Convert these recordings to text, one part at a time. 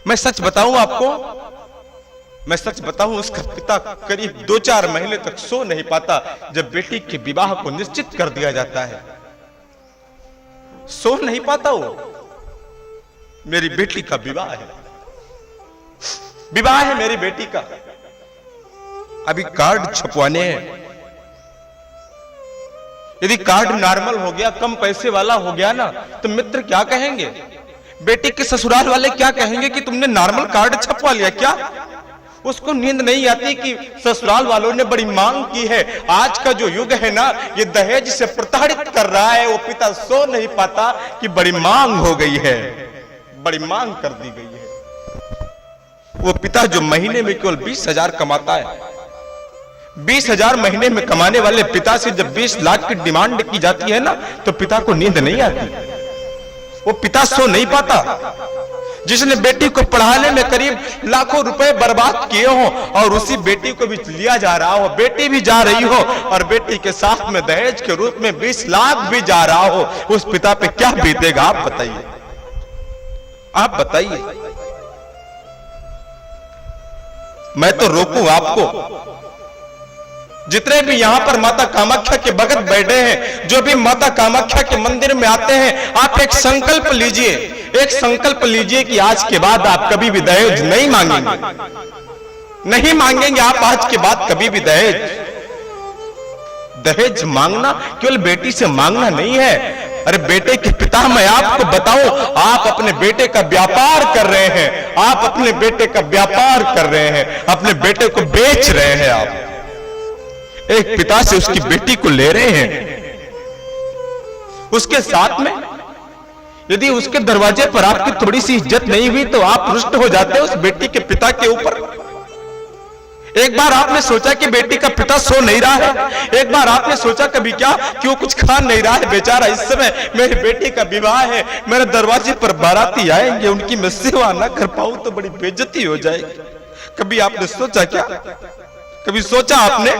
मैं सच बताऊं आपको, मैं सच बताऊं, उसका पिता करीब 2-4 महीने तक सो नहीं पाता। जब बेटी के विवाह को निश्चित कर दिया जाता है, सो नहीं पाता वो। मेरी बेटी का विवाह है, विवाह है मेरी बेटी का। अभी कार्ड छपवाने हैं। यदि कार्ड नॉर्मल हो गया, कम पैसे वाला हो गया ना, तो मित्र क्या कहेंगे, बेटी के ससुराल वाले क्या कहेंगे कि तुमने नॉर्मल कार्ड छपवा लिया क्या। उसको नींद नहीं आती कि ससुराल वालों ने बड़ी मांग की है। आज का जो युग है ना, ये दहेज से प्रताड़ित कर रहा है। वो पिता सो नहीं पाता कि बड़ी मांग हो गई है, बड़ी मांग कर दी गई है। वो पिता जो महीने में केवल 20,000 कमाता है, 20,000 महीने में कमाने वाले पिता से जब 20 लाख की डिमांड की जाती है ना, तो पिता को नींद नहीं आती। वो पिता सो नहीं पाता। जिसने बेटी को पढ़ाने में करीब लाखों रुपए बर्बाद किए हो और उसी बेटी को भी लिया जा रहा हो, बेटी भी जा रही हो और बेटी के साथ में दहेज के रूप में 20 लाख भी जा रहा हो, उस पिता पे क्या बीतेगा आप बताइए, आप बताइए। मैं तो रोकूं आपको, जितने भी यहां पर माता कामाख्या के भगत बैठे हैं, जो भी माता कामाख्या के मंदिर में आते हैं, आप एक संकल्प लीजिए, एक संकल्प लीजिए कि आज के बाद आप कभी भी दहेज नहीं मांगेंगे, नहीं मांगेंगे आप आज के बाद कभी भी दहेज। दहेज मांगना केवल बेटी से मांगना नहीं है। अरे बेटे के पिता, मैं आपको बताऊं, आप अपने बेटे का व्यापार कर रहे हैं, आप अपने बेटे का व्यापार कर रहे हैं, अपने बेटे को बेच रहे हैं। आप एक पिता से उसकी बेटी को ले रहे हैं, उसके साथ में यदि उसके दरवाजे पर आपकी थोड़ी सी इज्जत नहीं हुई तो आप रुष्ट हो जाते हैं उस बेटी के पिता के ऊपर। एक बार आपने सोचा कि बेटी का पिता सो नहीं रहा है, एक बार आपने सोचा कभी क्या कि वो कुछ खा नहीं रहा है बेचारा, इस समय मेरी बेटी का विवाह है, मेरे दरवाजे पर बाराती आएंगे, उनकी मैं सेवा ना कर पाऊं तो बड़ी बेइज्जती हो जाएगी। कभी आपने सोचा क्या, कभी सोचा आपने?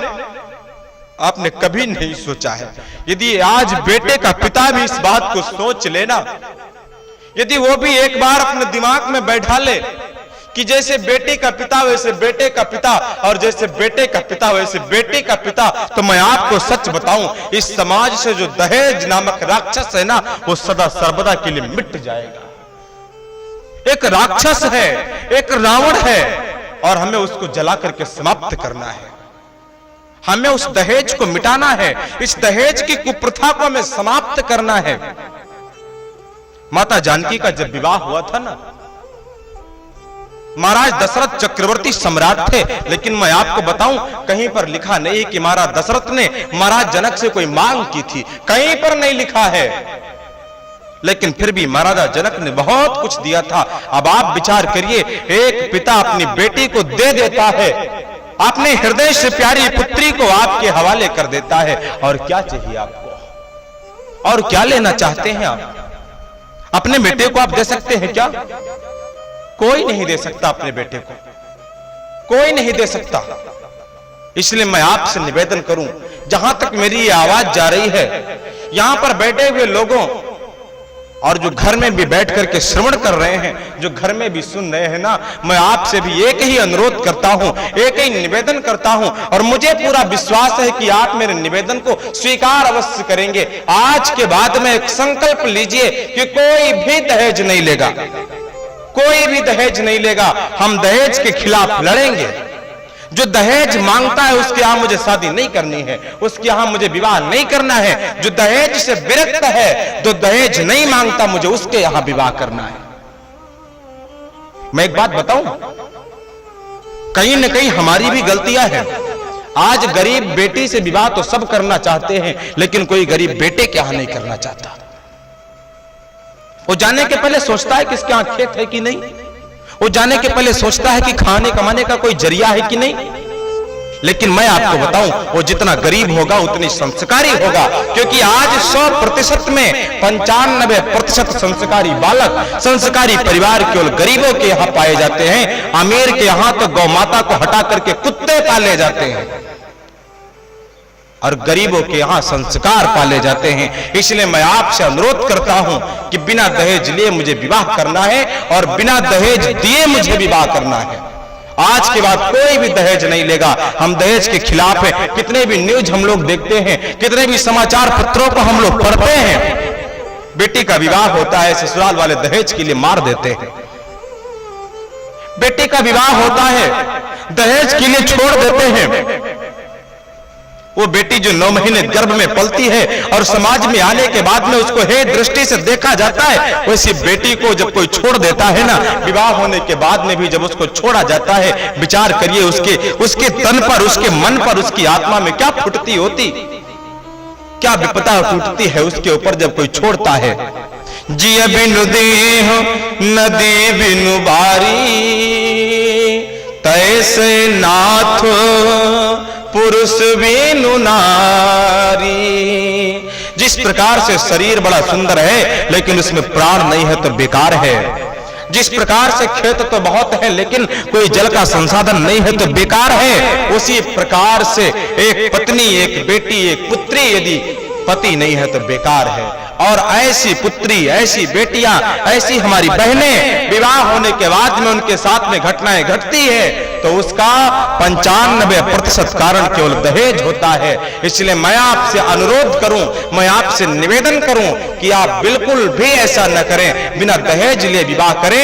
आपने कभी नहीं सोचा है। यदि आज बेटे का पिता भी इस बात को सोच लेना, यदि वो भी एक बार अपने दिमाग में बैठा ले कि जैसे बेटे का पिता वैसे बेटे का पिता और जैसे बेटे का पिता वैसे बेटे का पिता, तो मैं आपको सच बताऊं, इस समाज से जो दहेज नामक राक्षस है ना, वो सदा सर्वदा के लिए मिट जाएगा। एक राक्षस है, एक रावण है और हमें उसको जला करके समाप्त करना है। हमें उस दहेज को मिटाना है, इस दहेज की कुप्रथा को हमें समाप्त करना है। माता जानकी का जब विवाह हुआ था ना, महाराज दशरथ चक्रवर्ती सम्राट थे, लेकिन मैं आपको बताऊं कहीं पर लिखा नहीं कि महाराज दशरथ ने महाराज जनक से कोई मांग की थी, कहीं पर नहीं लिखा है। लेकिन फिर भी महाराजा जनक ने बहुत कुछ दिया था। अब आप विचार करिए, एक पिता अपनी बेटी को दे देता है, अपने हृदय से प्यारी पुत्री को आपके हवाले कर देता है, और क्या चाहिए आपको, और क्या लेना चाहते हैं आप? अपने बेटे को आप दे सकते हैं क्या? कोई नहीं दे सकता अपने बेटे को, कोई नहीं दे सकता। इसलिए मैं आपसे निवेदन करूं, जहां तक मेरी ये आवाज जा रही है, यहां पर बैठे हुए लोगों और जो घर में भी बैठ करके श्रवण कर रहे हैं, जो घर में भी सुन रहे हैं ना, मैं आपसे भी एक ही अनुरोध करता हूं, एक ही निवेदन करता हूं, और मुझे पूरा विश्वास है कि आप मेरे निवेदन को स्वीकार अवश्य करेंगे। आज के बाद में एक संकल्प लीजिए कि कोई भी दहेज नहीं लेगा, कोई भी दहेज नहीं लेगा। हम दहेज के खिलाफ लड़ेंगे। जो दहेज मांगता है उसके यहां मुझे शादी नहीं करनी है, उसके यहां मुझे विवाह नहीं करना है। जो दहेज से विरक्त है, जो दहेज नहीं मांगता, मुझे उसके यहां विवाह करना है। मैं एक बात बताऊं, कहीं न कहीं हमारी भी गलतियां हैं। आज गरीब बेटी से विवाह तो सब करना चाहते हैं, लेकिन कोई गरीब बेटे के यहां नहीं करना चाहता। वो जाने के पहले सोचता है कि इसके यहां खेत है कि नहीं, वो जाने के पहले सोचता है कि खाने कमाने का कोई जरिया है कि नहीं। लेकिन मैं आपको बताऊं, वो जितना गरीब होगा उतनी संस्कारी होगा, क्योंकि आज 100% में 95% संस्कारी बालक, संस्कारी परिवार केवल गरीबों के यहां पाए जाते हैं। अमीर के यहां तो गौ माता को हटा करके कुत्ते पाले जाते हैं। और गरीबों के यहाँ संस्कार पाले जाते हैं। इसलिए मैं आपसे अनुरोध करता हूं कि बिना दहेज लिए मुझे विवाह करना है और बिना दहेज दिए मुझे विवाह करना है। आज के बाद कोई भी दहेज नहीं लेगा। हम दहेज के खिलाफ हैं। कितने भी न्यूज हम लोग देखते हैं, कितने भी समाचार पत्रों को हम लोग पढ़ते हैं, बेटी का विवाह होता है, ससुराल वाले दहेज के लिए मार देते हैं। बेटी का विवाह होता है, दहेज के लिए छोड़ देते हैं। वो बेटी जो 9 महीने गर्भ में पलती है और समाज में आने के बाद में उसको हे दृष्टि से देखा जाता है, वैसी बेटी को जब कोई छोड़ देता है ना, विवाह होने के बाद में भी जब उसको छोड़ा जाता है, विचार करिए उसके तन पर, उसके मन पर, उसकी आत्मा में क्या फुटती होती, क्या विपदा टूटती है उसके ऊपर जब कोई छोड़ता है। जिय बिनु देह नदी बिनु बारी, तैसे नाथ पुरुष बिनु नारी। जिस प्रकार से शरीर बड़ा सुंदर है लेकिन उसमें प्राण नहीं है तो बेकार है। जिस प्रकार से खेत तो बहुत है लेकिन कोई जल का संसाधन नहीं है तो बेकार है। उसी प्रकार से एक पत्नी, एक बेटी, एक पुत्री यदि पति नहीं है तो बेकार है। और ऐसी पुत्री, ऐसी बेटियां, ऐसी हमारी बहनें विवाह होने के बाद में उनके साथ में घटनाएं घटती है तो उसका 95% कारण केवल दहेज होता है। इसलिए मैं आपसे अनुरोध करूं, मैं आपसे निवेदन करूं कि आप बिल्कुल भी ऐसा न करें, बिना दहेज लिए विवाह करें।